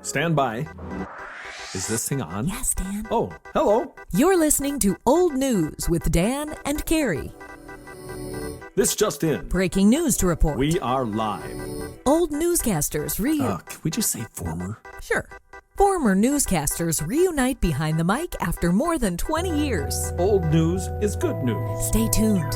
Stand by. Is this thing on? Yes, Dan. Oh, hello. You're listening to Old News with Dan and Carrie. This just in. Breaking news to report. We are live. Old newscasters Can we just say former? Sure. Former newscasters reunite behind the mic after more than 20 years. Old news is good news. Stay tuned.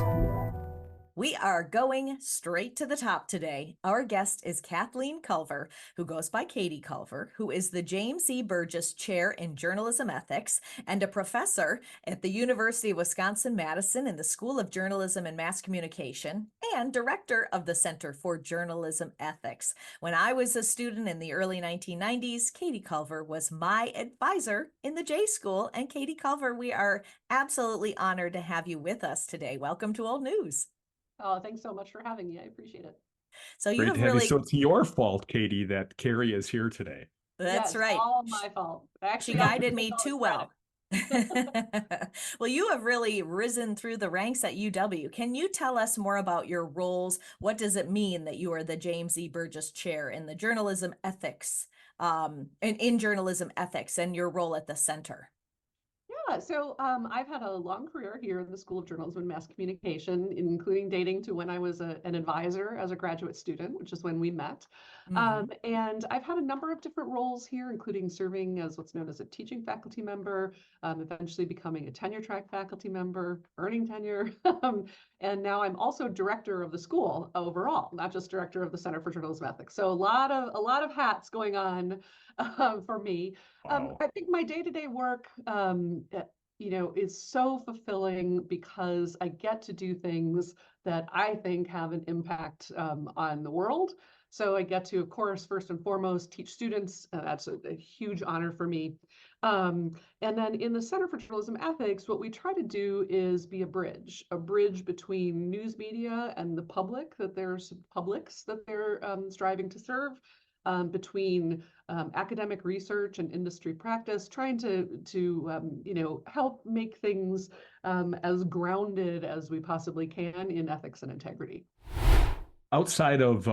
We are going straight to the top today. Our guest is Kathleen Culver, who goes by Katy Culver, who is the James E. Burgess Chair in Journalism Ethics and a professor at the University of Wisconsin-Madison in the School of Journalism and Mass Communication and director of the Center for Journalism Ethics. When I was a student in the early 1990s, Katy Culver was my advisor in the J-School. And Katy Culver, we are absolutely honored to have you with us today. Welcome to Old News. Oh, thanks so much for having me. I appreciate it. So you Great have to have really, you. So it's your fault, Katy, that Carrie is here today. that's Yes, right. all my fault. She Actually, guided I'll me take all too the well. credit. Well, you have really risen through the ranks at UW. Can you tell us more about your roles? What does it mean that you are the James E. Burgess Chair in the Journalism Ethics, in Journalism Ethics, and your role at the center? Yeah, so I've had a long career here in the School of Journalism and Mass Communication, including dating to when I was an advisor as a graduate student, which is when we met. And I've had a number of different roles here, including serving as what's known as a teaching faculty member, eventually becoming a tenure track faculty member, earning tenure. And now I'm also director of the school overall, not just director of the Center for Journalism Ethics. So a lot of hats going on for me. Wow. I think my day-to-day work, is so fulfilling because I get to do things that I think have an impact on the world. So I get to, of course, first and foremost, teach students. That's a huge honor for me. And then in the Center for Journalism Ethics, what we try to do is be a bridge between news media and the public that there's publics that they're striving to serve. Between academic research and industry practice, trying to help make things as grounded as we possibly can in ethics and integrity. Outside of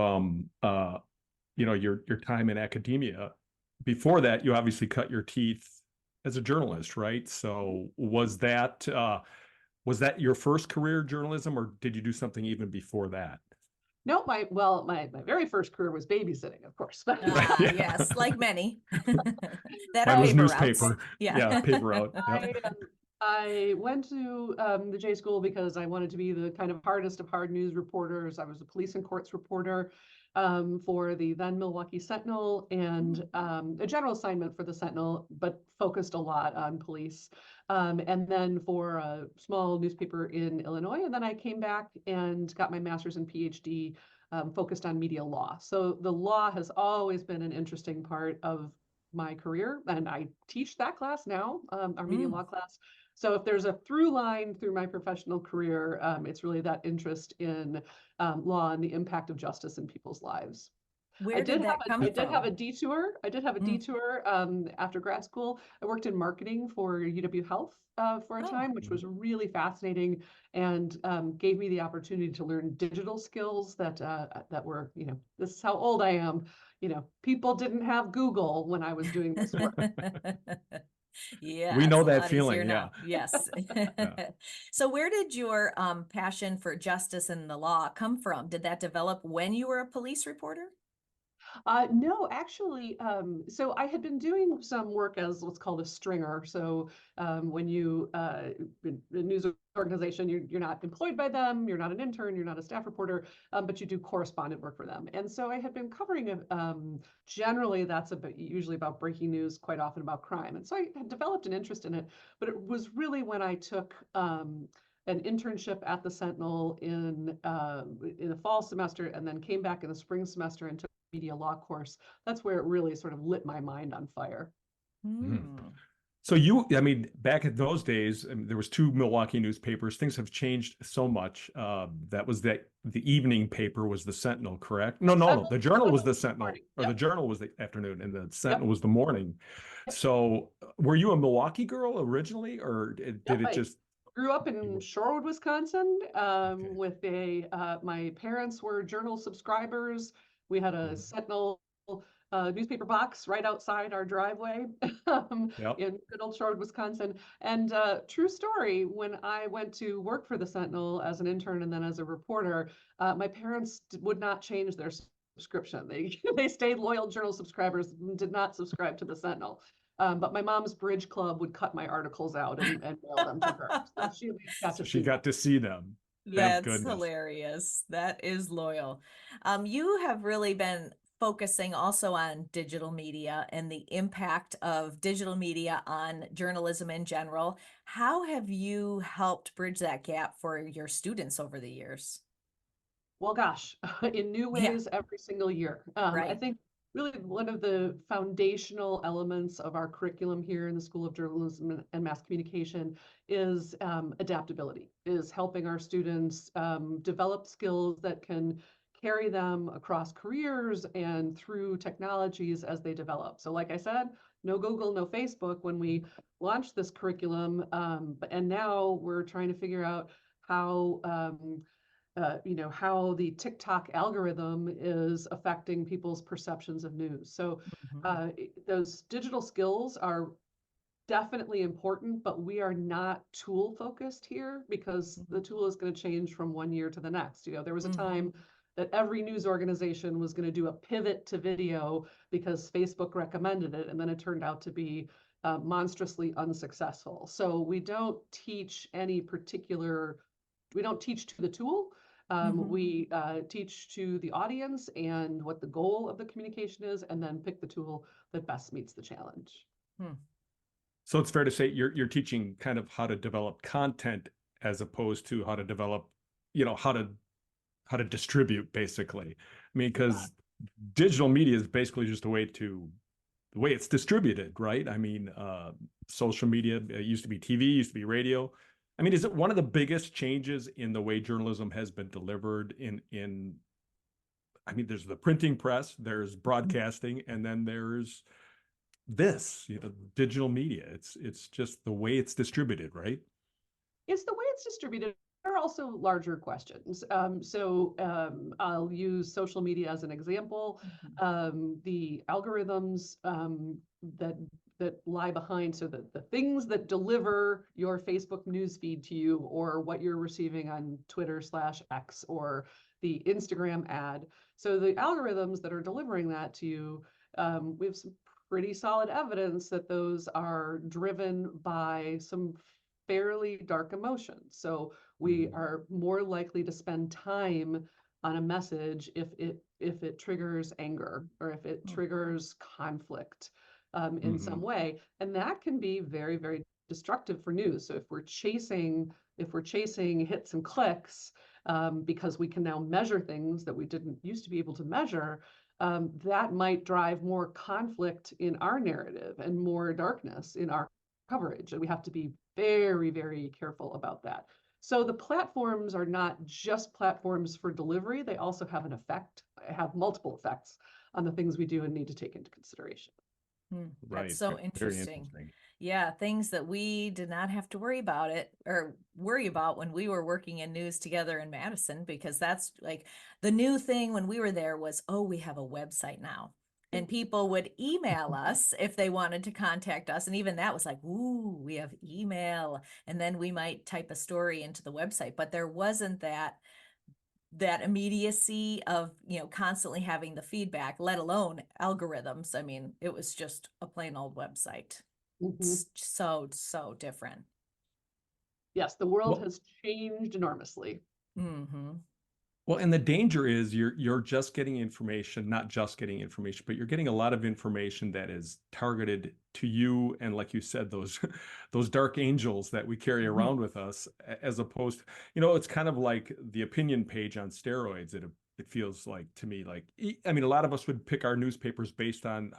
your time in academia, before that, you obviously cut your teeth as a journalist, right? So was that your first career journalism, or did you do something even before that? No, my very first career was babysitting, of course. Yes, like many. That Mine was paper newspaper. routes. Yeah, paper route. Yep. I went to the J-School because I wanted to be the kind of hardest of hard news reporters. I was a police and courts reporter for the then Milwaukee Sentinel and a general assignment for the Sentinel, but focused a lot on police. And then for a small newspaper in Illinois. And then I came back and got my master's and PhD focused on media law. So the law has always been an interesting part of my career. And I teach that class now, our media law class. So if there's a through line through my professional career, it's really that interest in law and the impact of justice in people's lives. Where did that come from? I did have a detour. After grad school. I worked in marketing for UW Health for a time, which was really fascinating and gave me the opportunity to learn digital skills that were, this is how old I am. People didn't have Google when I was doing this work. Yeah, We know it's a that lot feeling, easier now. yeah. Yes. So where did your passion for justice and the law come from? Did that develop when you were a police reporter? No, actually, so I had been doing some work as what's called a stringer. So when you, a news organization, you're not employed by them, you're not an intern, you're not a staff reporter, but you do correspondent work for them. And so I had been covering, generally that's usually about breaking news, quite often about crime. And so I had developed an interest in it, but it was really when I took an internship at the Sentinel in the fall semester and then came back in the spring semester and took media law course. That's where it really sort of lit my mind on fire. So back in those days, there was two Milwaukee newspapers. Things have changed so much. The evening paper was the Sentinel, correct? No. The Journal was the Sentinel, or the Journal was the afternoon, and the Sentinel was the morning. So, were you a Milwaukee girl originally, or did it just? Grew up in Shorewood, Wisconsin. My parents were Journal subscribers. We had a Sentinel newspaper box right outside our driveway Yep. in good old Shorewood, Wisconsin. And true story, when I went to work for the Sentinel as an intern and then as a reporter, my parents would not change their subscription. They stayed loyal Journal subscribers, did not subscribe to the Sentinel. But my mom's bridge club would cut my articles out and mail them to her. So she at least got So to she see got them. to see them. Thank That's goodness. hilarious. That is loyal. You have really been focusing also on digital media and the impact of digital media on journalism in general. How have you helped bridge that gap for your students over the years? Well, gosh, in new Yeah, ways every single year. I right. think really one of the foundational elements of our curriculum here in the School of Journalism and Mass Communication is adaptability, is helping our students develop skills that can carry them across careers and through technologies as they develop. So like I said, no Google, no Facebook when we launched this curriculum, and now we're trying to figure out how how the TikTok algorithm is affecting people's perceptions of news. So Mhm. those digital skills are definitely important, but we are not tool focused here because the tool is going to change from one year to the next. There was a Mhm. time that every news organization was going to do a pivot to video because Facebook recommended it, and then it turned out to be monstrously unsuccessful. So we don't teach to the tool. Mhm. We teach to the audience and what the goal of the communication is, and then pick the tool that best meets the challenge. Hmm. So it's fair to say you're teaching kind of how to develop content as opposed to how to develop, how to distribute basically. I mean, You got because digital media is basically just the way it's distributed, right? I mean, social media, it used to be TV, used to be radio. I mean, is it one of the biggest changes in the way journalism has been delivered I mean, there's the printing press, there's broadcasting, and then there's this, digital media. It's just the way it's distributed, right? It's the way it's distributed. There are also larger questions. I'll use social media as an example. Mhm. The algorithms that lie behind, so that the things that deliver your Facebook newsfeed to you, or what you're receiving on Twitter/X, or the Instagram ad. So the algorithms that are delivering that to you, we have some pretty solid evidence that those are driven by some fairly dark emotions. So we Mhm. are more likely to spend time on a message if it triggers anger, or if it Mhm. triggers conflict in some Mhm. way, and that can be very, very destructive for news. So if we're chasing hits and clicks, because we can now measure things that we didn't used to be able to measure, that might drive more conflict in our narrative and more darkness in our coverage. And we have to be very, very careful about that. So the platforms are not just platforms for delivery. They also have multiple effects on the things we do and need to take into consideration. That's Right. so Very interesting. interesting. Yeah, things that we did not have to worry about when we were working in news together in Madison, because that's like the new thing when we were there was, oh, we have a website now. And people would email us if they wanted to contact us. And even that was like, ooh, we have email. And then we might type a story into the website. But there wasn't that immediacy of, constantly having the feedback, let alone algorithms. I mean, it was just a plain old website. Mhm. It's so different. Yes, the world Well, has changed enormously. Mm-hmm. Well, and the danger is you're just getting information, not just getting information, but you're getting a lot of information that is targeted to you. And like you said, those those dark angels that we carry around with us, as opposed, it's kind of like the opinion page on steroids. It feels like to me, like, I mean, a lot of us would pick our newspapers based on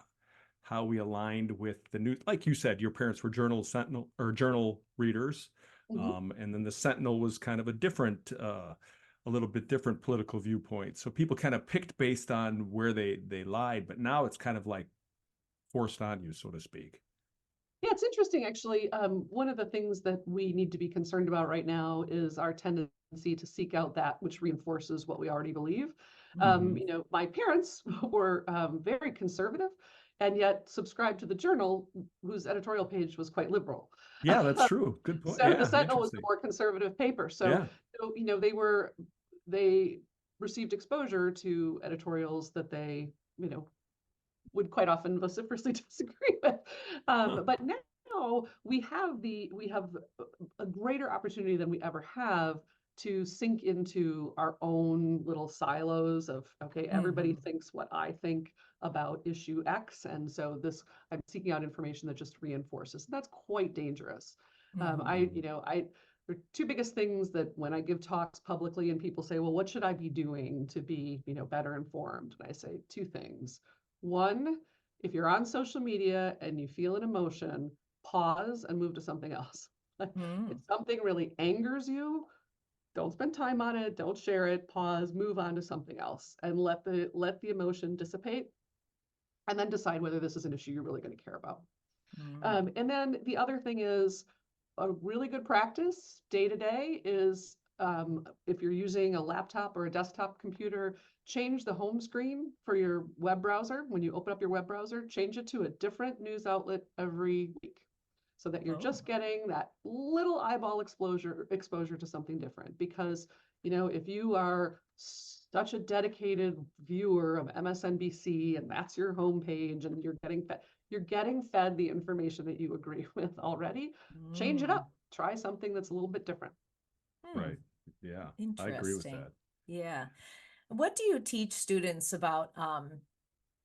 how we aligned with the news. Like you said, your parents were Journal Sentinel or Journal readers. Mhm. And then the Sentinel was kind of a little bit different political viewpoint. So people kind of picked based on where they lied, but now it's kind of like forced on you, so to speak. Yeah, it's interesting, actually. One of the things that we need to be concerned about right now is our tendency to seek out that which reinforces what we already believe. Mhm. You know, my parents were very conservative and yet subscribed to the Journal, whose editorial page was quite liberal. Yeah, that's true. Good point. So the Yeah, Sentinel was the interesting. more conservative paper. Yeah. So, you know, they received exposure to editorials that they, you know, would quite often vociferously disagree with. Huh. But now we have a greater opportunity than we ever have to sink into our own little silos of, okay, everybody Mhm. thinks what I think about issue X, and so this I'm seeking out information that just reinforces. And that's quite dangerous. Mhm. The two biggest things that when I give talks publicly and people say, well, what should I be doing to be, you know, better informed? And I say two things. One, if you're on social media and you feel an emotion, pause and move to something else. If Mhm. something really angers you, don't spend time on it, don't share it, pause, move on to something else and let the emotion dissipate and then decide whether this is an issue you're really going to care about. Mhm. And then the other thing is a really good practice day to day is if you're using a laptop or a desktop computer, change the home screen for your web browser. When you open up your web browser, change it to a different news outlet every week so that you're Oh. just getting that little eyeball exposure to something different. Because, you know, if you are such a dedicated viewer of MSNBC and that's your homepage and you're getting fed the information that you agree with already, change it Mm. up. Try something that's a little bit different. Hmm. Right. Yeah, I agree with Interesting. that. Yeah. What do you teach students about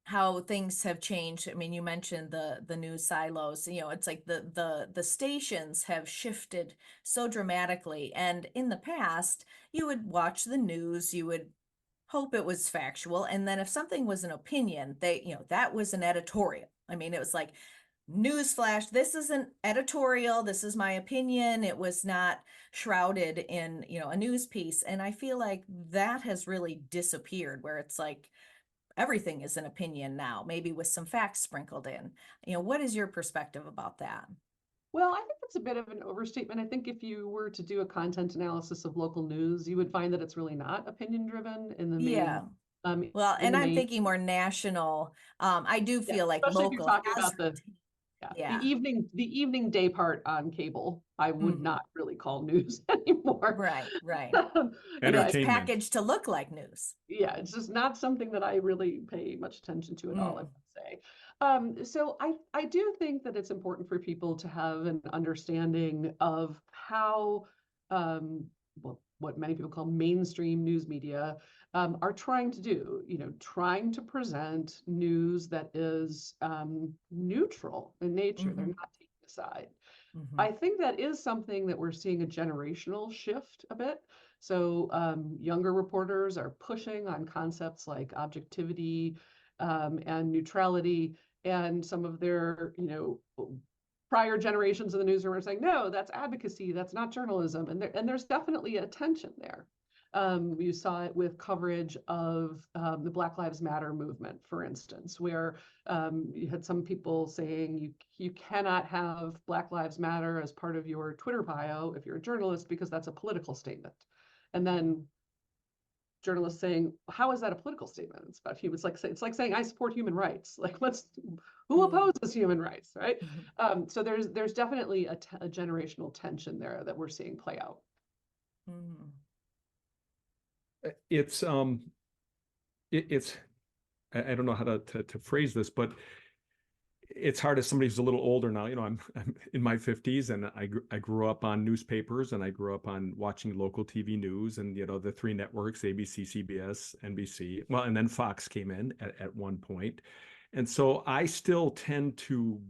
how things have changed? I mean, you mentioned the news silos. You know, it's like the stations have shifted so dramatically. And in the past, you would watch the news, you would hope it was factual, and then if something was an opinion, that was an editorial. I mean, it was like, newsflash, this is an editorial, this is my opinion. It was not shrouded in, a news piece. And I feel like that has really disappeared, where it's like everything is an opinion now, maybe with some facts sprinkled in. What is your perspective about that? Well, I think that's a bit of an overstatement. I think if you were to do a content analysis of local news, you would find that it's really not opinion driven in the main Yeah. um Well, in and the I'm main thinking more national. I do yeah, feel like especially if you're local talking has about yeah, yeah. the evening day part on cable, I would Mhm. not really call news anymore. Right, right. It's Entertainment. packaged to look like news. Yeah, it's just not something that I really pay much attention to at all, I Mm. would say. So I do think that it's important for people to have an understanding of how well, what many people call mainstream news media are trying to do, you know, trying to present news that is neutral in nature. They're Mhm. not taking a side. Mhm. I think that is something that we're seeing a generational shift a bit. So younger reporters are pushing on concepts like objectivity and neutrality, and some of their, you know, prior generations of the newsroom are saying, no, that's advocacy, that's not journalism, and there's definitely a tension there. You saw it with coverage of the Black Lives Matter movement, for instance, where you had some people saying you cannot have Black Lives Matter as part of your Twitter bio if you're a journalist because that's a political statement. And then journalists saying, "How is that a political statement? It's about human. It's like saying I support human rights. Like, who Mm. opposes human rights, right?" Mhm. So there's definitely a generational tension there that we're seeing play out. Mhm. It's it's I don't know how to phrase this, but it's hard as somebody who's a little older now. I'm in my 50s, and I grew up on newspapers, and I grew up on watching local TV news, and the three networks: ABC, CBS, NBC. Well, and then Fox came in at one point, and so I still tend to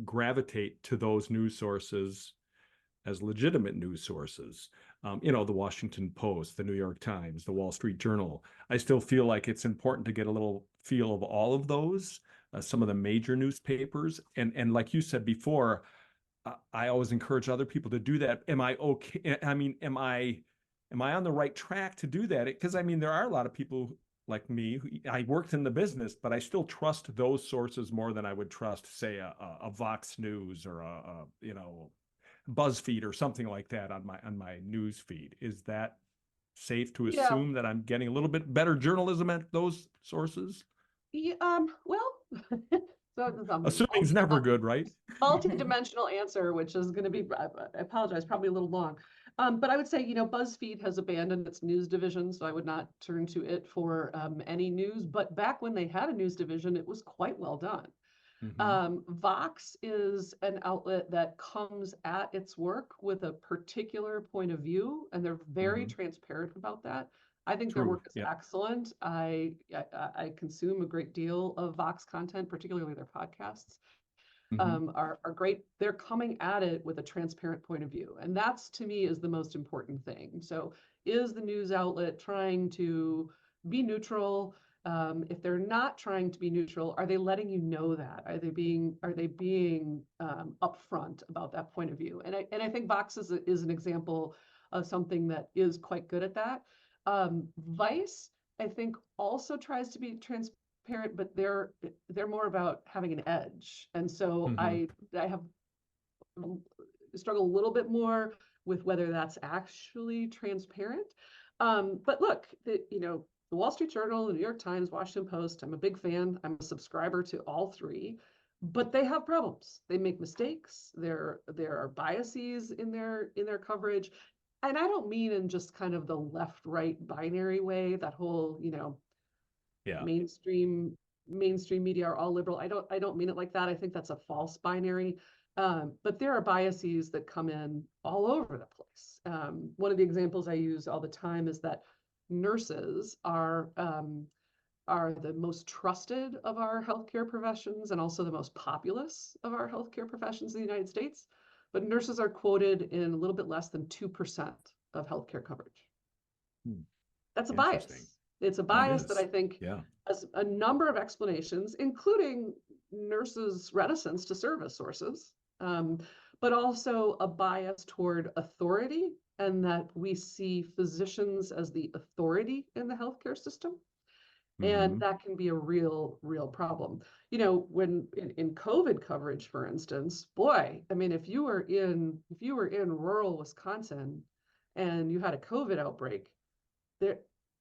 gravitate to those news sources as legitimate news sources. The Washington Post, the New York Times, the Wall Street Journal. I still feel like it's important to get a little feel of all of those, some of the major newspapers. And like you said before, I always encourage other people to do that. Am I okay? I mean, am I on the right track to do that? Because I mean, there are a lot of people like me I worked in the business, but I still trust those sources more than I would trust, say, a Vox News or BuzzFeed or something like that on my news feed. Is that safe to Yeah. assume that I'm getting a little bit better journalism at those sources? Yeah, well, so it's a Assuming is never good, right? multi-dimensional answer, which is going to be, I apologize, probably a little long. But I would say, BuzzFeed has abandoned its news division, so I would not turn to it for any news. But back when they had a news division, it was quite well done. Vox is an outlet that comes at its work with a particular point of view, and they're very transparent about that. I think their work is excellent. I consume a great deal of Vox content, particularly their podcasts. Are great. They're coming at it with a transparent point of view. And that's, to me, is the most important thing. So is the news outlet trying to be neutral? If they're not trying to be neutral, are they letting you know that? Are they being upfront about that point of view? And I think Vox is an example of something that is quite good at that. Vice, I think, also tries to be transparent, but they're more about having an edge. And so I have struggled a little bit more with whether that's actually transparent. But look, the Wall Street Journal, the New York Times, Washington Post, I'm a big fan. I'm a subscriber to all three, but they have problems. They make mistakes. There are biases in their coverage. And I don't mean in just kind of the left-right binary way, that whole, mainstream media are all liberal. I don't mean it like that. I think that's a false binary. But there are biases that come in all over the place. One of the examples I use all the time is that nurses are the most trusted of our healthcare professions and also the most populous of our healthcare professions in the United States. But nurses are quoted in a little bit less than 2% of healthcare coverage. That's a bias. It's a bias that I think has a number of explanations, including nurses' reticence to serve as sources, but also a bias toward authority, and that we see physicians as the authority in the healthcare system. And that can be a real problem. When in COVID coverage, for instance, boy, I mean, if you were in rural Wisconsin and you had a COVID outbreak,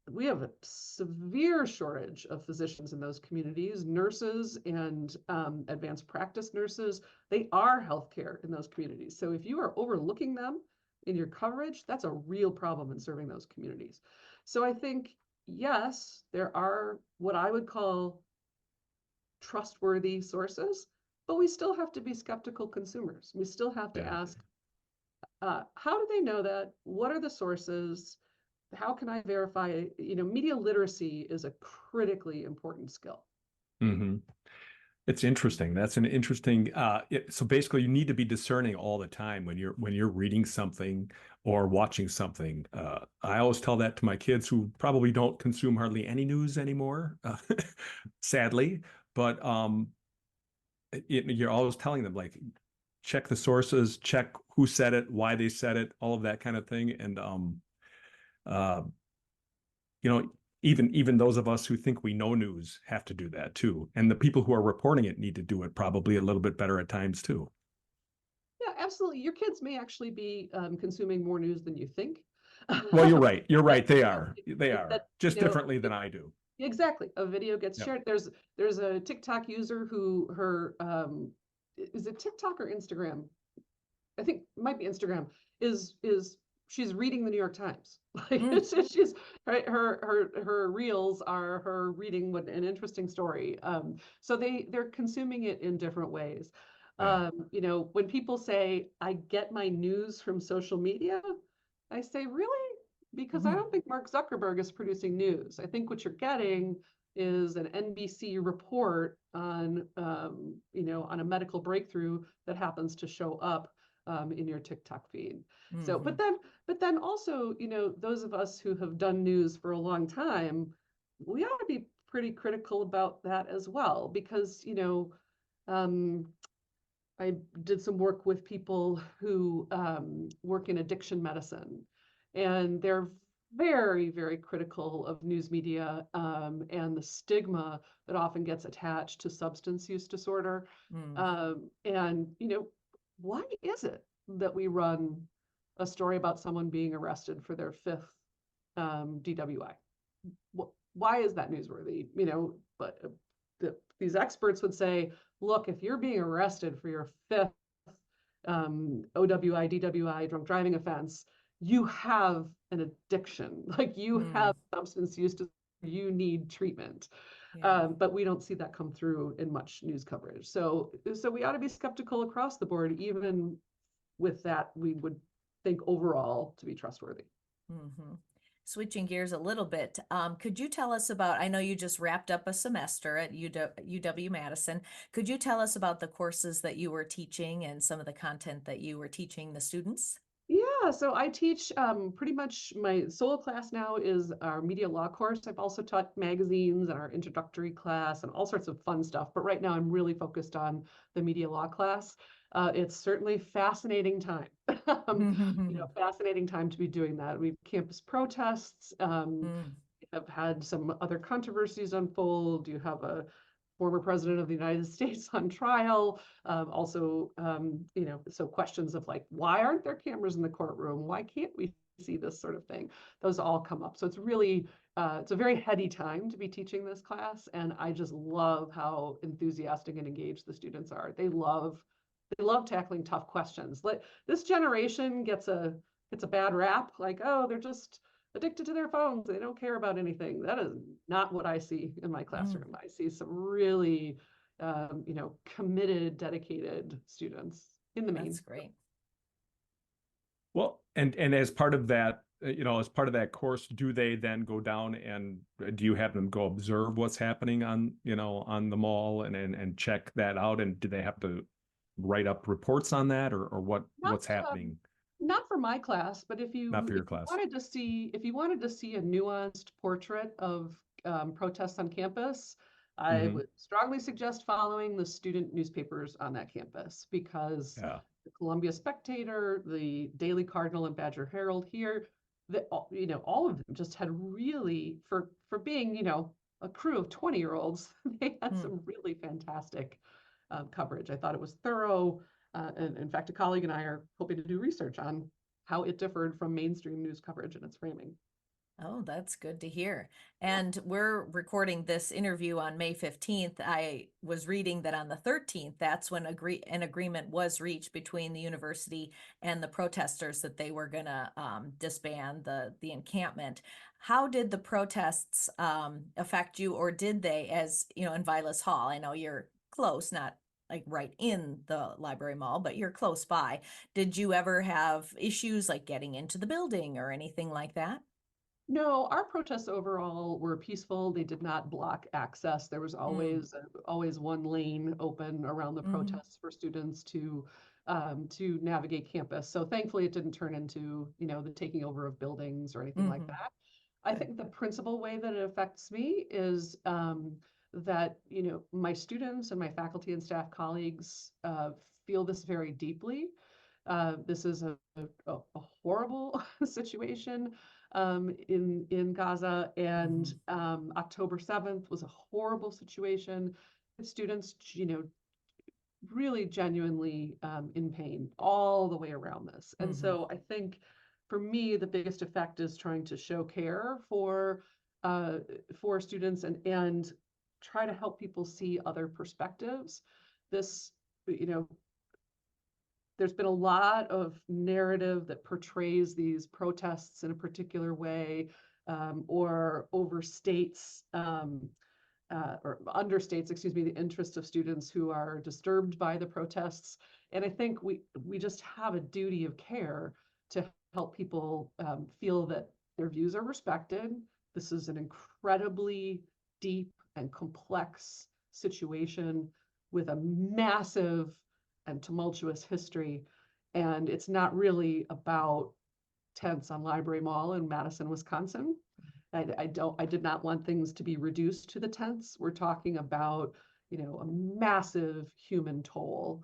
we have a severe shortage of physicians in those communities, nurses and advanced practice nurses. They are healthcare in those communities. So if you are overlooking them in your coverage, that's a real problem in serving those communities. So I think, yes, there are what I would call trustworthy sources, but we still have to be skeptical consumers. We still have to ask, how do they know that? What are the sources? How can I verify? Media literacy is a critically important skill. It's interesting. That's an interesting. So basically, you need to be discerning all the time when you're reading something or watching something. I always tell that to my kids, who probably don't consume hardly any news anymore, sadly. But you're always telling them, like, check the sources, check who said it, why they said it, all of that kind of thing. And even those of us who think we know news have to do that too. And the people who are reporting it need to do it probably a little bit better at times too. Yeah, absolutely. Your kids may actually be consuming more news than you think. Well, you're right. You're right. They are just differently than I do. Exactly. A video gets shared. There's a TikTok user who is it TikTok or Instagram? I think it might be Instagram. She's reading the New York Times. She's right. Her reels are her reading an interesting story. So they're consuming it in different ways. When people say, I get my news from social media, I say, really? Because I don't think Mark Zuckerberg is producing news. I think what you're getting is an NBC report on a medical breakthrough that happens to show up in your TikTok feed. So, but then also, those of us who have done news for a long time, we ought to be pretty critical about that as well, because, I did some work with people who work in addiction medicine, and they're very, very critical of news media and the stigma that often gets attached to substance use disorder. And, why is it that we run a story about someone being arrested for their fifth DWI. Why is that newsworthy? But these experts would say, look, if you're being arrested for your fifth OWI, DWI, drunk driving offense, you have an addiction, like you have substance use, you need treatment. Yeah. But we don't see that come through in much news coverage. So we ought to be skeptical across the board. Even with that, we would think overall to be trustworthy. Mm-hmm. Switching gears a little bit, could you tell us about, I know you just wrapped up a semester at UW-Madison. Could you tell us about the courses that you were teaching and some of the content that you were teaching the students? Yeah, so I teach pretty much my solo class now is our media law course. I've also taught magazines and our introductory class and all sorts of fun stuff. But right now I'm really focused on the media law class. It's certainly fascinating time. Fascinating time to be doing that. We've campus protests. Have had some other controversies unfold. You have a former president of the United States on trial. So questions of like, why aren't there cameras in the courtroom? Why can't we see this sort of thing? Those all come up. So it's really, it's a very heady time to be teaching this class. And I just love how enthusiastic and engaged the students are. They love tackling tough questions. Like this generation gets a bad rap, like, oh, they're just addicted to their phones. They don't care about anything. That is not what I see in my classroom. I see some really, committed, dedicated students in the main. That's great. Well, and as part of that, as part of that course, do they then go down and do you have them go observe what's happening on the mall and check that out? And do they have to write up reports on that or what's happening? Not for my class, but if you wanted to see a nuanced portrait of protests on campus, I would strongly suggest following the student newspapers on that campus, because the Columbia Spectator, the Daily Cardinal, and Badger Herald here, all of them just had really, for being a crew of 20-year-olds, they had some really fantastic coverage. I thought it was thorough. And in fact, a colleague and I are hoping to do research on how it differed from mainstream news coverage and its framing. Oh, that's good to hear. And we're recording this interview on May 15th. I was reading that on the 13th, that's when an agreement was reached between the university and the protesters that they were going to disband the encampment. How did the protests affect you, or did they, as in Vilas Hall? I know you're close, not like right in the library mall, but you're close by. Did you ever have issues like getting into the building or anything like that? No, our protests overall were peaceful. They did not block access. There was always one lane open around the protests for students to navigate campus. So thankfully it didn't turn into, the taking over of buildings or anything like that. I think the principal way that it affects me is that, my students and my faculty and staff colleagues feel this very deeply. This is a horrible situation in Gaza, and October 7th was a horrible situation. Students, really genuinely in pain all the way around this. And so I think for me, the biggest effect is trying to show care for students and try to help people see other perspectives. This, there's been a lot of narrative that portrays these protests in a particular way, or overstates or understates, the interests of students who are disturbed by the protests. And I think we just have a duty of care to help people feel that their views are respected. This is an incredibly deep and complex situation with a massive and tumultuous history. And it's not really about tents on Library Mall in Madison, Wisconsin. I did not want things to be reduced to the tents. We're talking about, a massive human toll,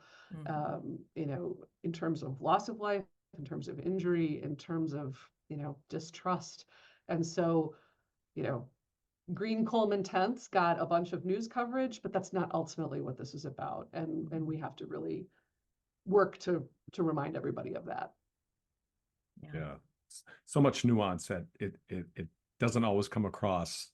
in terms of loss of life, in terms of injury, in terms of, distrust. And so, Green Coleman tents got a bunch of news coverage, but that's not ultimately what this is about. And we have to really work to remind everybody of that. Yeah. so much nuance that it doesn't always come across.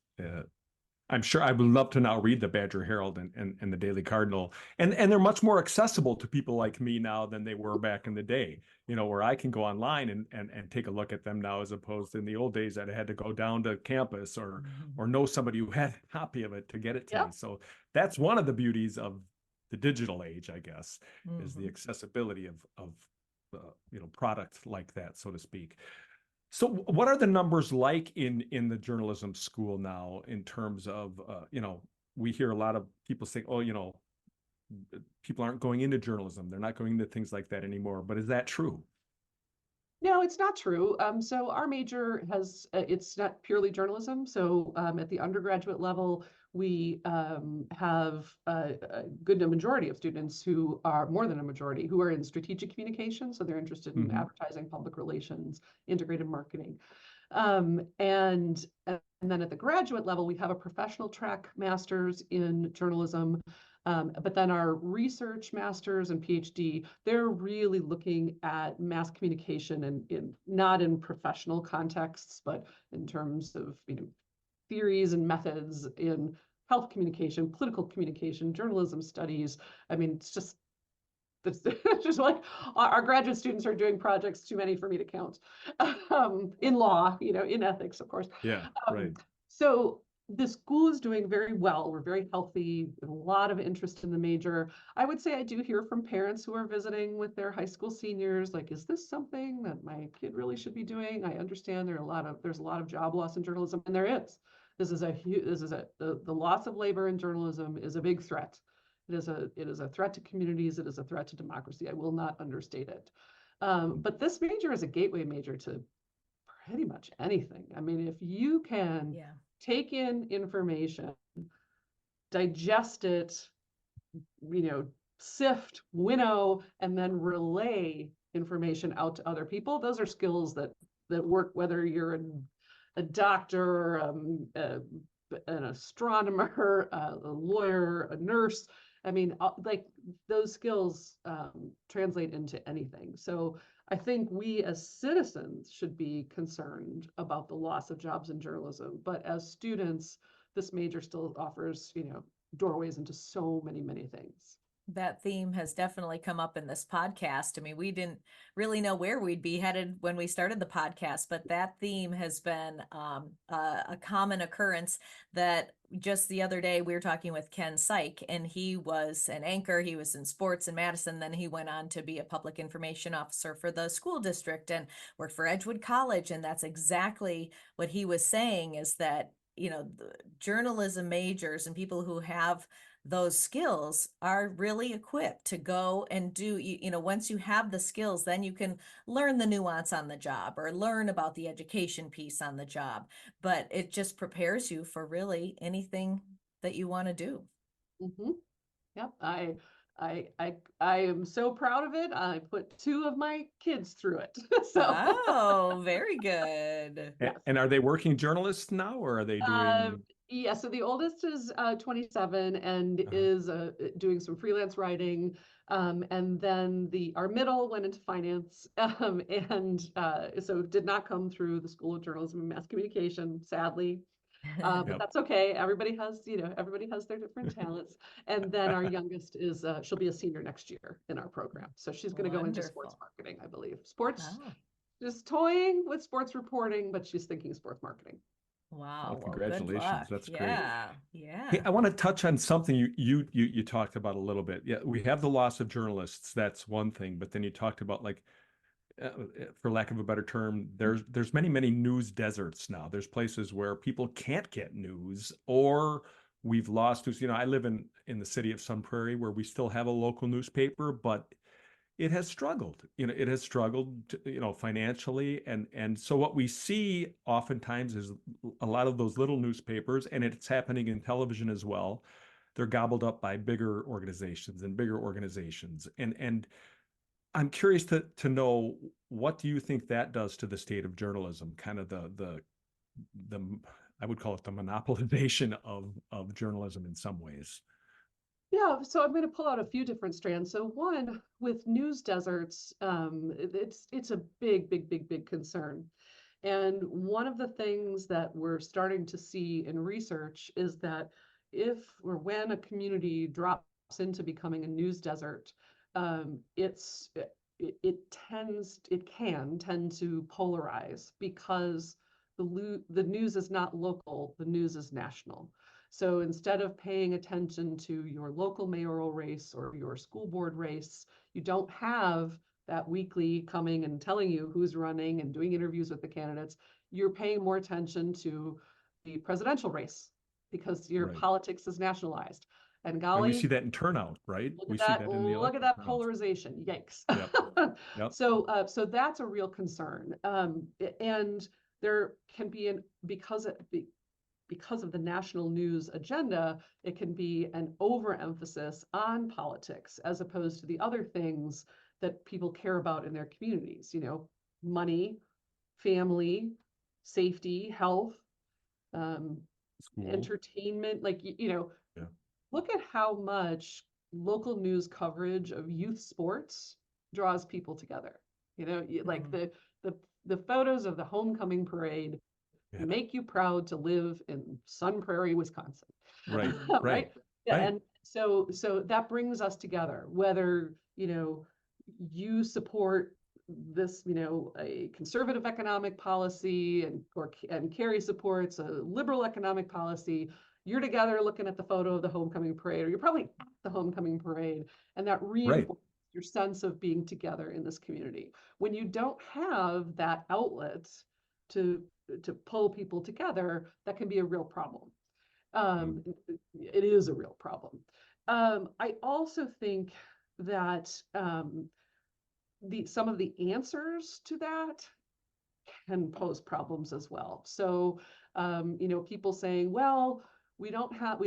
I'm sure I would love to now read the Badger Herald and the Daily Cardinal, and they're much more accessible to people like me now than they were back in the day. Where I can go online and take a look at them now, as opposed to in the old days that I had to go down to campus or know somebody who had a copy of it to get it to me. So that's one of the beauties of the digital age, I guess, is the accessibility of product like that, so to speak. So what are the numbers like in the journalism school now in terms of, we hear a lot of people say, oh, people aren't going into journalism. They're not going into things like that anymore. But is that true? No, it's not true. So our major it's not purely journalism. So at the undergraduate level, we have a good majority of students who are, more than a majority, who are in strategic communication. So they're interested in advertising, public relations, integrated marketing. And then at the graduate level, we have a professional track master's in journalism. But then our research masters and PhD, they're really looking at mass communication and not in professional contexts, but in terms of theories and methods in health communication, political communication, journalism studies. I mean, it's just like our graduate students are doing projects too many for me to count. In law, in ethics, of course. Yeah, right. So the school is doing very well. We're very healthy, a lot of interest in the major. I would say I do hear from parents who are visiting with their high school seniors, like, is this something that my kid really should be doing? I understand there's a lot of job loss in journalism, and there is. The loss of labor in journalism is a big threat. It is a threat to communities. It is a threat to democracy. I will not understate it. But this major is a gateway major to pretty much anything. I mean, if you can take in information, digest it, sift, winnow, and then relay information out to other people, those are skills that work whether you're a doctor, an astronomer, a lawyer, a nurse. I mean, like those skills translate into anything. So I think we as citizens should be concerned about the loss of jobs in journalism. But as students, this major still offers, doorways into so many, many things. That theme has definitely come up in this podcast. I mean, we didn't really know where we'd be headed when we started the podcast, but that theme has been a common occurrence. That just the other day we were talking with Ken Syke, and he was an anchor. He was in sports in Madison. Then he went on to be a public information officer for the school district and worked for Edgewood College. And that's exactly what he was saying, is that, the journalism majors and people who have those skills are really equipped to go and do, once you have the skills, then you can learn the nuance on the job or learn about the education piece on the job. But it just prepares you for really anything that you want to do. Yep. I am so proud of it. I put 2 of my kids through it. Oh, very good. Yes. And are they working journalists now, or are they doing? Yeah, so the oldest is 27 and is doing some freelance writing. And then our middle went into finance, and so did not come through the School of Journalism and Mass Communication, sadly. But that's okay. Everybody has their different talents. And then our youngest she'll be a senior next year in our program. So she's going to go into sports marketing, I believe. Just toying with sports reporting, but she's thinking sports marketing. Wow. Well, congratulations. That's great. Yeah. Hey, I want to touch on something you talked about a little bit. Yeah, we have the loss of journalists. That's one thing. But then you talked about, like, for lack of a better term, there's many news deserts now. There's places where people can't get news, or we've lost news. I live in the city of Sun Prairie, where we still have a local newspaper, but it has struggled. It has struggled, financially, and so what we see oftentimes is a lot of those little newspapers, and it's happening in television as well. They're gobbled up by bigger organizations, and I'm curious to know, what do you think that does to the state of journalism? Kind of the I would call it the monopolization of journalism in some ways. Yeah, so I'm going to pull out a few different strands. So one, with news deserts, it's a big concern. And one of the things that we're starting to see in research is that if or when a community drops into becoming a news desert, it can tend to polarize because the news is not local, the news is national. So instead of paying attention to your local mayoral race or your school board race, you don't have that weekly coming and telling you who's running and doing interviews with the candidates. You're paying more attention to the presidential race because your Right. politics is nationalized. And And we golly, see that in turnout, right? look We at see that, that in the look at election that turnouts. polarization. Yikes. Yep. Yep. So that's a real concern. And there can be because of the national news agenda, it can be an overemphasis on politics as opposed to the other things that people care about in their communities, money, family, safety, health, School. entertainment, Yeah. look at how much local news coverage of youth sports draws people together. Like the photos of the homecoming parade Yeah. make you proud to live in Sun Prairie, Wisconsin. Right. Right? Right. Yeah, Right. and so that brings us together, whether you support this, a conservative economic policy and Carrie supports a liberal economic policy. You're together looking at the photo of the homecoming parade, or you're probably at the homecoming parade, and that reinforces your sense of being together in this community. When you don't have that outlet to pull people together, that can be a real problem. It is a real problem. I also think that some of the answers to that can pose problems as well. So, people saying, well, we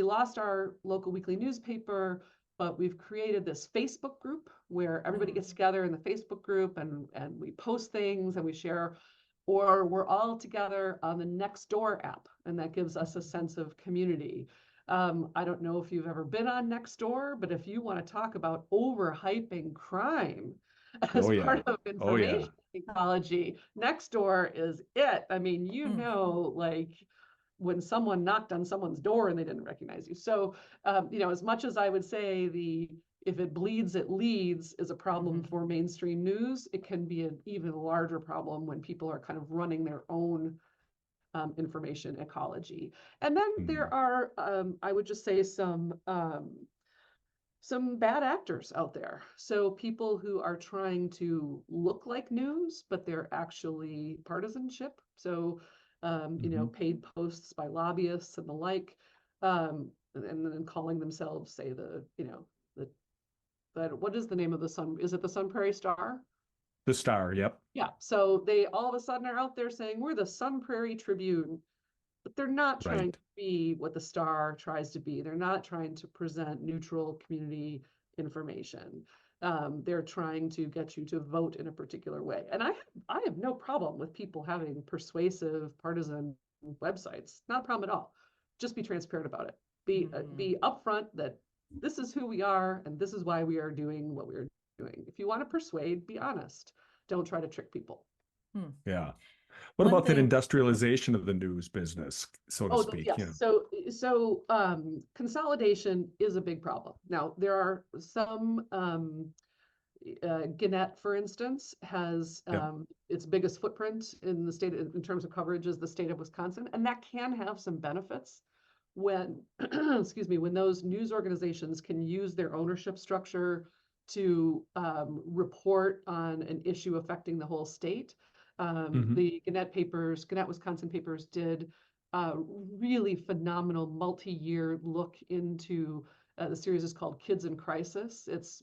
lost our local weekly newspaper, but we've created this Facebook group where everybody gets together in the Facebook group and we post things and we share, or we're all together on the Nextdoor app, and that gives us a sense of community. I don't know if you've ever been on Nextdoor, but if you want to talk about overhyping crime as part of information technology, Nextdoor is it. I mean, like when someone knocked on someone's door and they didn't recognize you. So, as much as I would say if it bleeds, it leads is a problem for mainstream news, it can be an even larger problem when people are kind of running their own information ecology. And then there are, I would just say, some bad actors out there. So people who are trying to look like news, but they're actually partisanship. So, paid posts by lobbyists and the like, and then calling themselves, say, what is the name of the Sun? Is it the Sun Prairie Star? The Star, yep. Yeah. So they all of a sudden are out there saying, we're the Sun Prairie Tribune. But they're not trying to be what the Star tries to be. They're not trying to present neutral community information. They're trying to get you to vote in a particular way. And I have no problem with people having persuasive partisan websites. Not a problem at all. Just be transparent about it. Be upfront that this is who we are and this is why we are doing what we're doing. If you want to persuade, be honest. Don't try to trick people. Yeah. What about that industrialization of the news business, so to speak? Yes. So consolidation is a big problem. Now, there are some, Gannett, for instance, has its biggest footprint in the state in terms of coverage is the state of Wisconsin, and that can have some benefits when, when those news organizations can use their ownership structure to report on an issue affecting the whole state. The Gannett Wisconsin papers did a really phenomenal multi-year look into the series is called Kids in Crisis. It's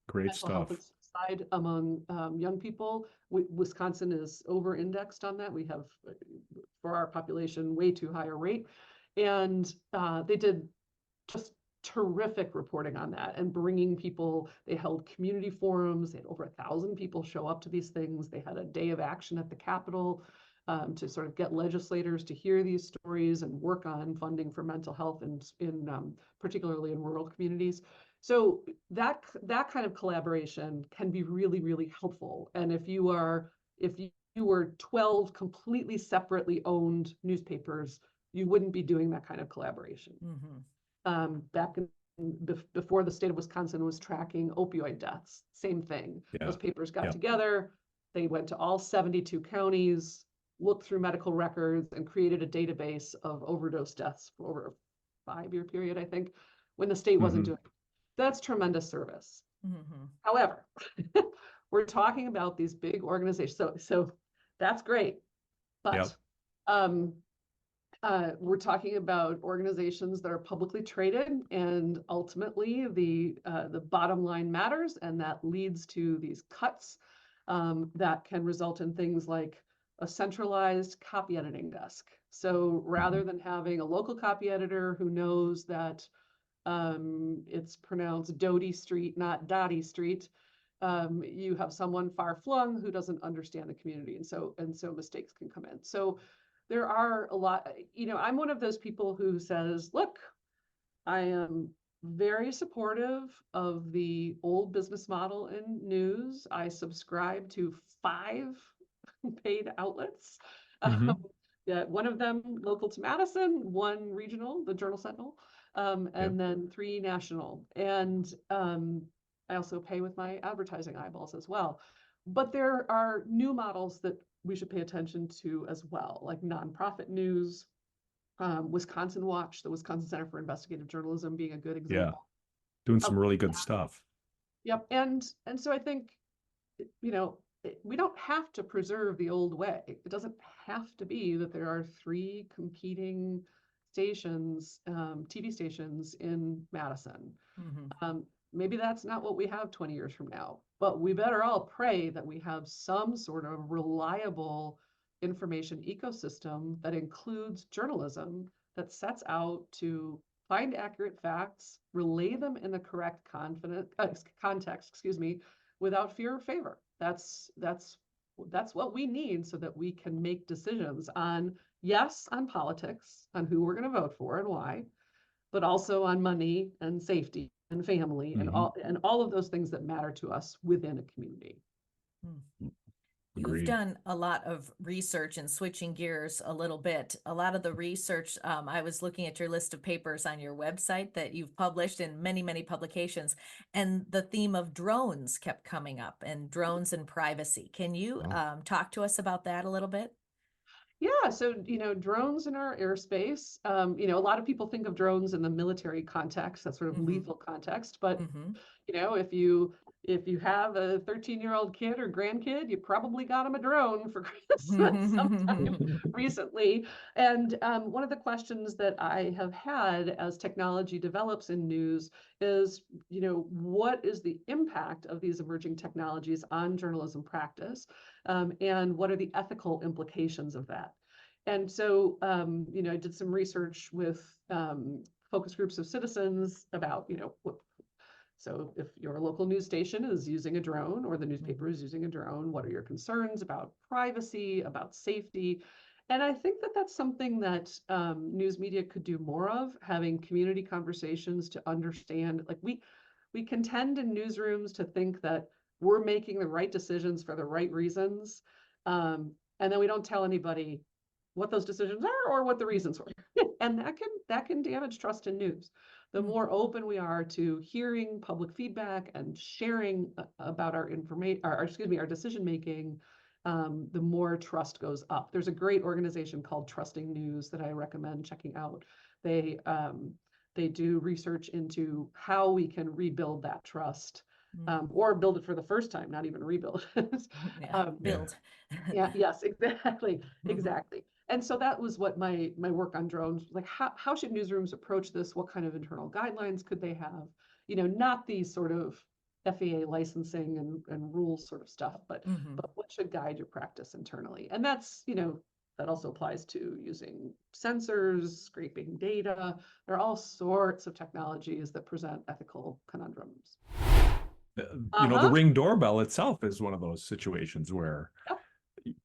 great stuff. Health and suicide among young people. Wisconsin is over-indexed on that. We have, for our population, way too high a rate. And they did just terrific reporting on that and bringing people. They held community forums. They had over 1,000 people show up to these things. They had a day of action at the Capitol to sort of get legislators to hear these stories and work on funding for mental health in particularly in rural communities. So that kind of collaboration can be really, really helpful. And if you you were 12 completely separately owned newspapers, you wouldn't be doing that kind of collaboration. Back before the state of Wisconsin was tracking opioid deaths, same thing. Yeah. Those papers got Yeah. together, they went to all 72 counties, looked through medical records, and created a database of overdose deaths for over a 5-year period, I think, when the state wasn't doing it. That's tremendous service. However, we're talking about these big organizations, so that's great, but we're talking about organizations that are publicly traded, and ultimately the bottom line matters, and that leads to these cuts that can result in things like a centralized copy editing desk. So rather than having a local copy editor who knows that it's pronounced Doty Street, not Dottie Street, you have someone far flung who doesn't understand the community, and so mistakes can come in. So there are a lot, I'm one of those people who says, look, I am very supportive of the old business model in news. I subscribe to 5 paid outlets. One of them local to Madison, 1 regional, the Journal Sentinel, and then 3 national. And I also pay with my advertising eyeballs as well. But there are new models that we should pay attention to as well, like nonprofit news, Wisconsin Watch, the Wisconsin Center for Investigative Journalism being a good example. Doing some really good stuff. Yep. And so I think, we don't have to preserve the old way. It doesn't have to be that there are 3 competing stations, TV stations in Madison. Maybe that's not what we have 20 years from now, but we better all pray that we have some sort of reliable information ecosystem that includes journalism that sets out to find accurate facts, relay them in the correct context, without fear or favor. That's what we need so that we can make decisions on politics, on who we're going to vote for and why, but also on money and safety and family and all of those things that matter to us within a community. Agreed. You've done a lot of research, and switching gears a little bit, a lot of the research, I was looking at your list of papers on your website that you've published in many, many publications, and the theme of drones kept coming up, and drones and privacy. Can you talk to us about that a little bit? Yeah, so, drones in our airspace, a lot of people think of drones in the military context, that sort of lethal context, but, if you have a 13-year-old kid or grandkid, you probably got them a drone for Christmas sometime recently. And one of the questions that I have had as technology develops in news is, what is the impact of these emerging technologies on journalism practice? And what are the ethical implications of that? And so, I did some research with focus groups of citizens about, so if your local news station is using a drone, or the newspaper is using a drone, what are your concerns about privacy, about safety? And I think that that's something that news media could do more of, having community conversations to understand, like we can tend in newsrooms to think that we're making the right decisions for the right reasons. And then we don't tell anybody what those decisions are or what the reasons were. And that can damage trust in news. The more open we are to hearing public feedback and sharing about our information, our decision making, the more trust goes up. There's a great organization called Trusting News that I recommend checking out. They do research into how we can rebuild that trust, or build it for the first time, not even rebuild. Build. Yes, exactly. And so that was what my work on drones, like how should newsrooms approach this? What kind of internal guidelines could they have? Not these sort of FAA licensing and rules sort of stuff, but what should guide your practice internally? And that's, that also applies to using sensors, scraping data. There are all sorts of technologies that present ethical conundrums. The Ring doorbell itself is one of those situations where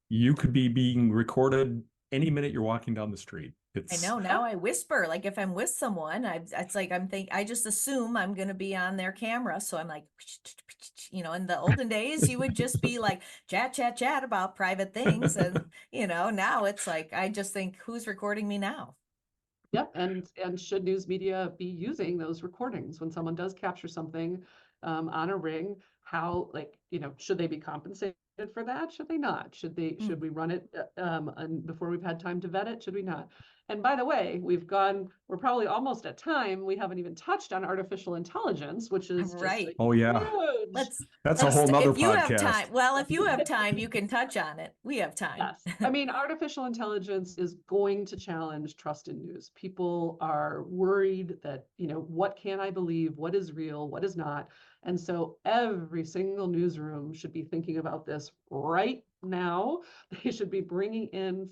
you could be being recorded any minute you're walking down the street. I know now I whisper, like if I'm with someone, it's like I just assume I'm going to be on their camera. So I'm like, in the olden days, you would just be like chat, chat, chat about private things. And, now it's like, I just think who's recording me now? Yep, and should news media be using those recordings when someone does capture something on a ring? How, should they be compensated for that? Should they not? Should we run it and before we've had time to vet it? Should we not? And by the way, we're probably almost at time. We haven't even touched on artificial intelligence, which is right. Oh yeah. Huge. That's a whole nother if you have podcast. time, well, if you have time, you can touch on it. We have time. Yes. I mean, artificial intelligence is going to challenge trust in news. People are worried that, what can I believe? What is real? What is not? And so every single newsroom should be thinking about this right now. They should be bringing in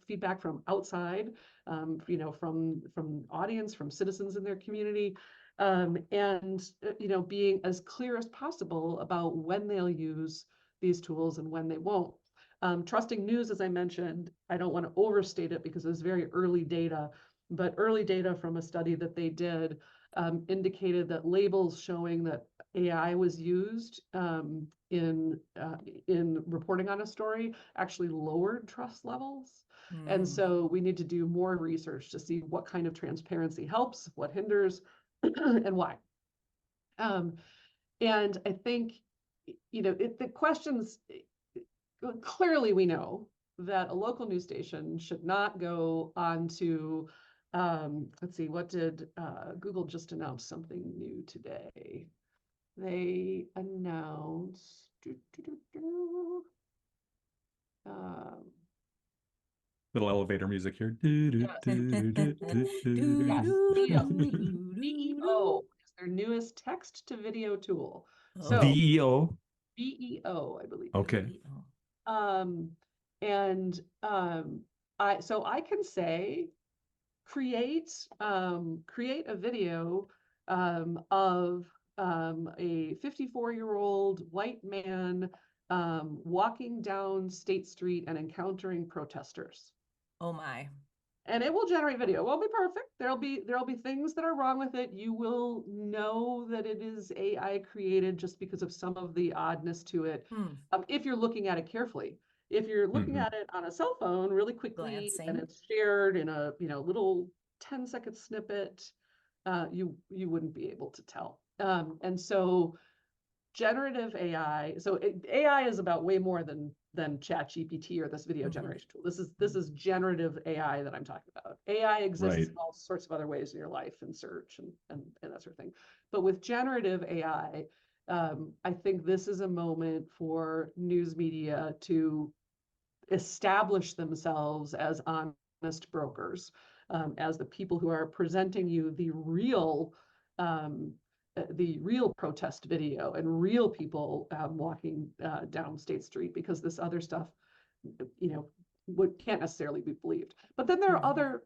feedback from outside, from audience, from citizens in their community, and being as clear as possible about when they'll use these tools and when they won't. Trusting news, as I mentioned, I don't want to overstate it because it's very early data, but early data from a study that they did indicated that labels showing that AI was used in reporting on a story actually lowered trust levels. And so we need to do more research to see what kind of transparency helps, what hinders, and why. And I think, the questions, clearly we know that a local news station should not go on to, let's see, what did Google just announce something new today? They announced, Little elevator music here. VEO is their newest text to video tool. So VEO. VEO, I believe. Okay. I can say create a video of a 54-year-old white man walking down State Street and encountering protesters. Oh my. And it will generate video. It won't be perfect. There'll be things that are wrong with it. You will know that it is AI created just because of some of the oddness to it. If you're looking at it carefully. If you're looking at it on a cell phone really quickly and it's shared in a little 10-second snippet, you wouldn't be able to tell. And so generative AI, AI is about way more than ChatGPT or this video generation tool. This is generative AI that I'm talking about. AI exists in all sorts of other ways in your life and search and that sort of thing. But with generative AI, I think this is a moment for news media to establish themselves as honest brokers, as the people who are presenting you the real protest video and real people walking down State Street, because this other stuff, can't necessarily be believed. But then there are other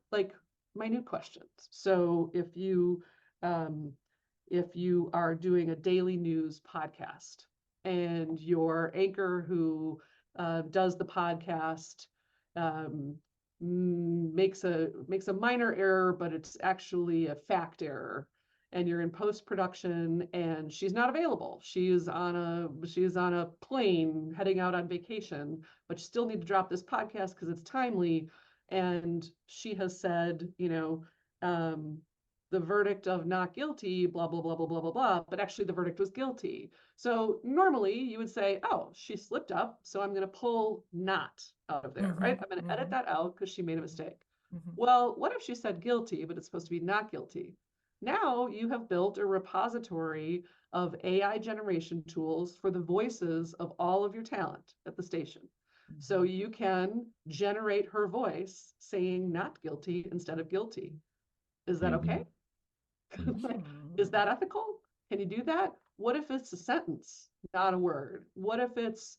minute questions. So if you are doing a daily news podcast and your anchor who does the podcast makes a minor error, but it's actually a fact error, and you're in post-production and she's not available. She is on a plane heading out on vacation, but you still need to drop this podcast because it's timely. And she has said, the verdict of not guilty, blah, blah, blah, blah, blah, blah, blah, but actually the verdict was guilty. So normally you would say, oh, she slipped up, so I'm going to pull not out of there, right? I'm going to edit that out because she made a mistake. Well, what if she said guilty, but it's supposed to be not guilty? Now you have built a repository of AI generation tools for the voices of all of your talent at the station. So you can generate her voice saying not guilty instead of guilty. Is that okay? Is that ethical? Can you do that? What if it's a sentence, not a word? What if it's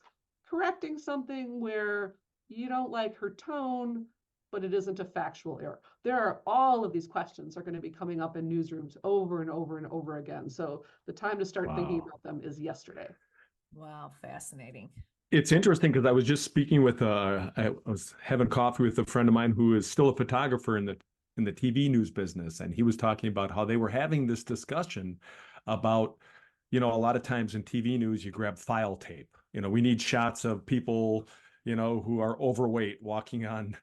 correcting something where you don't like her tone, but it isn't a factual error? There are all of these questions are going to be coming up in newsrooms over and over and over again. So the time to start thinking about them is yesterday. Wow, fascinating. It's interesting because I was just speaking with I was having coffee with a friend of mine who is still a photographer in the TV news business, and he was talking about how they were having this discussion about, a lot of times in TV news you grab file tape. We need shots of people, who are overweight walking on,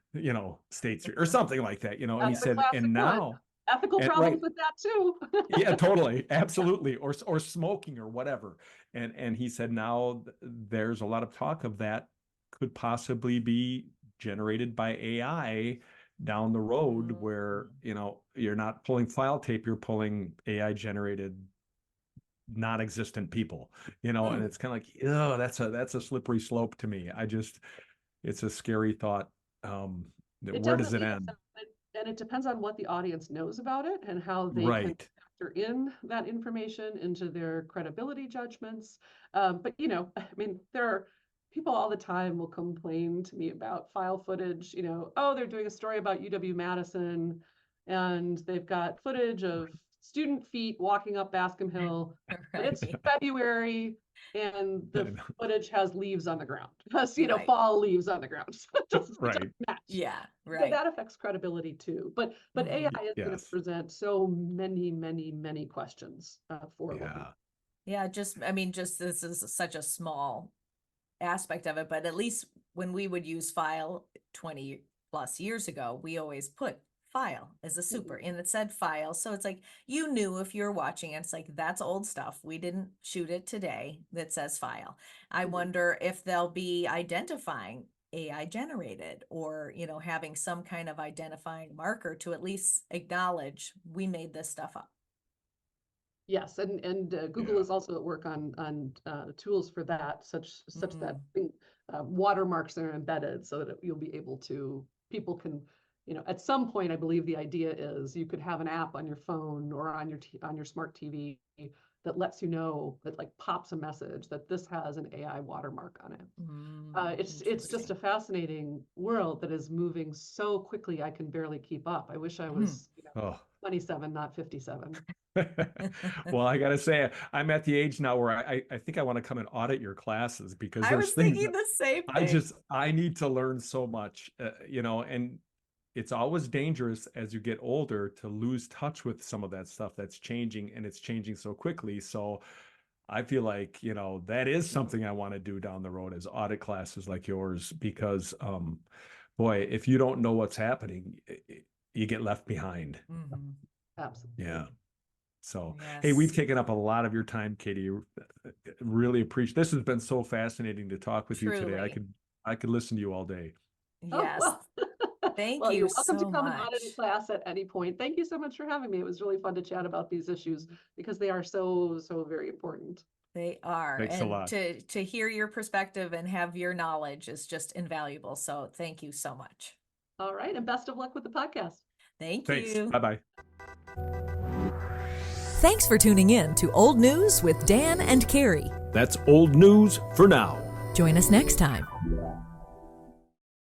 State Street or something like that, and he That's the said, classic and one. now, Ethical and problems right, with that too. yeah, totally, absolutely, or smoking or whatever. And he said now there's a lot of talk of that could possibly be generated by AI down the road, where you're not pulling file tape, you're pulling AI generated non-existent people, and it's kind of like, oh, that's a slippery slope to me. It's a scary thought. Where does it definitely end? is. And it depends on what the audience knows about it and how they can Right. factor in that information into their credibility judgments. But I mean, there are people all the time will complain to me about file footage. Oh, they're doing a story about UW-Madison, and they've got footage of student feet walking up Bascom Hill, but it's Right. February and the footage has leaves on the ground. Has, Right. fall leaves on the ground. It doesn't Right. match. Yeah, So right. that affects credibility too. But AI is going to Yes. present so many, many, many questions for Yeah. Yeah, just this is such a small aspect of it, but at least when we would use file 20 plus years ago, we always put file as a super and it said file. So it's like, you knew if you're watching it, it's like, that's old stuff. We didn't shoot it today that says file. I wonder if they'll be identifying AI generated or, having some kind of identifying marker to at least acknowledge we made this stuff up. Yes, and Google is also at work on tools for that, such that watermarks are embedded so that you'll be able to, people can, at some point, I believe the idea is you could have an app on your phone or on your smart TV that lets you know, that like pops a message that this has an AI watermark on it. It's just a fascinating world that is moving so quickly I can barely keep up. I wish I was 27, not 57. Well, I gotta say, I'm at the age now where I think I want to come and audit your classes, because I there's was things thinking that the same thing. I need to learn so much, and it's always dangerous as you get older to lose touch with some of that stuff that's changing, and it's changing so quickly. So I feel like, that is something I want to do down the road, is audit classes like yours, because boy, if you don't know what's happening, you get left behind. Absolutely. Yeah. So, Yes. hey, we've taken up a lot of your time, Katy. Really appreciate. This has been so fascinating to talk with you today. I could listen to you all day. Yes. Oh, well. Thank Well, you you're welcome so to come and much. audit a class at any point. Thank you so much for having me. It was really fun to chat about these issues because they are so, so very important. They are. Thanks a lot. To hear your perspective and have your knowledge is just invaluable. So thank you so much. All right. And best of luck with the podcast. Thanks. you. Bye-bye. Thanks for tuning in to Old News with Dan and Carrie. That's old news for now. Join us next time.